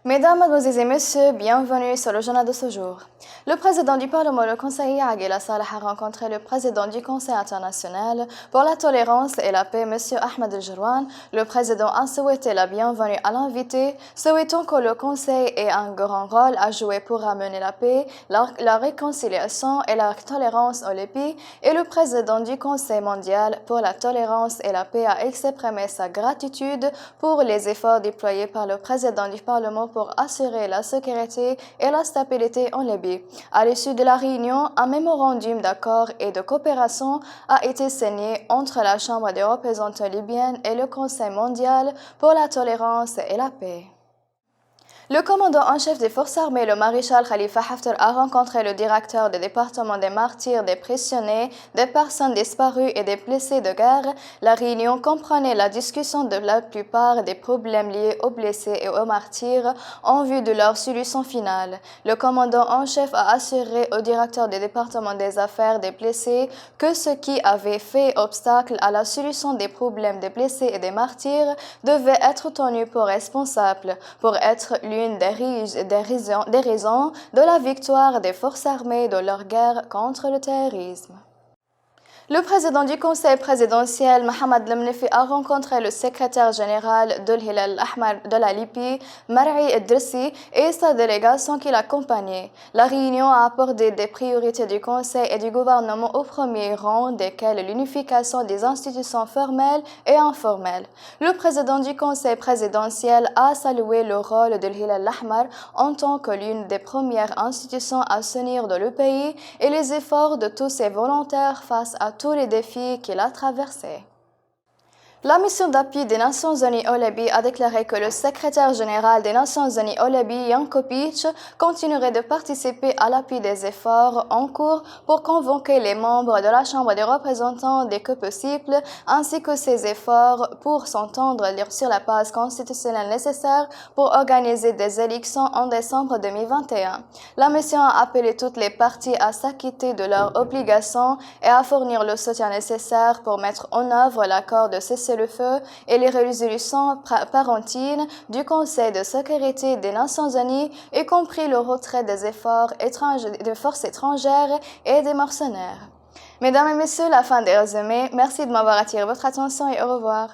Mesdames, Mademoiselles et Messieurs, bienvenue sur le journal de ce jour. Le président du Parlement, le conseiller Aguila Salah, a rencontré le président du Conseil international pour la tolérance et la paix, M. Ahmed El-Jirwan. Le président a souhaité la bienvenue à l'invité, souhaitant que le Conseil ait un grand rôle à jouer pour ramener la paix, la réconciliation et la tolérance au Libye. Et le président du Conseil mondial pour la tolérance et la paix a exprimé sa gratitude pour les efforts déployés par le président du Parlement pour assurer la sécurité et la stabilité en Libye. À l'issue de la réunion, un mémorandum d'accord et de coopération a été signé entre la Chambre des représentants libyenne et le Conseil mondial pour la tolérance et la paix. Le commandant en chef des forces armées, le maréchal Khalifa Haftar, a rencontré le directeur du département des martyrs, des prisonniers, des personnes disparues et des blessés de guerre. La réunion comprenait la discussion de la plupart des problèmes liés aux blessés et aux martyrs en vue de leur solution finale. Le commandant en chef a assuré au directeur du département des affaires des blessés que ce qui avait fait obstacle à la solution des problèmes des blessés et des martyrs devait être tenu pour responsable pour être l'une des raisons de la victoire des forces armées de leur guerre contre le terrorisme. Le président du Conseil présidentiel, Mohamed Lemnefi, a rencontré le secrétaire général de l'Hilal Ahmar de la Libye, Mar'i Idrissi, et sa délégation qui l'accompagnait. La réunion a abordé des priorités du Conseil et du gouvernement au premier rang, desquelles l'unification des institutions formelles et informelles. Le président du Conseil présidentiel a salué le rôle de l'Hilal Ahmar en tant que l'une des premières institutions à s'unir dans le pays et les efforts de tous ses volontaires face à tous les défis qu'il a traversés. La mission d'appui des Nations Unies au Libye a déclaré que le secrétaire général des Nations Unies au Libye, Jan Kopic, continuerait de participer à l'appui des efforts en cours pour convoquer les membres de la Chambre des représentants dès que possible, ainsi que ses efforts pour s'entendre sur la base constitutionnelle nécessaire pour organiser des élections en décembre 2021. La mission a appelé toutes les parties à s'acquitter de leurs obligations et à fournir le soutien nécessaire pour mettre en œuvre l'accord de cessez-le-feu et les résolutions parentines du Conseil de sécurité des Nations Unies, y compris le retrait des efforts des forces étrangères et des mercenaires. Mesdames et messieurs, la fin des résumés. Merci de m'avoir attiré votre attention et au revoir.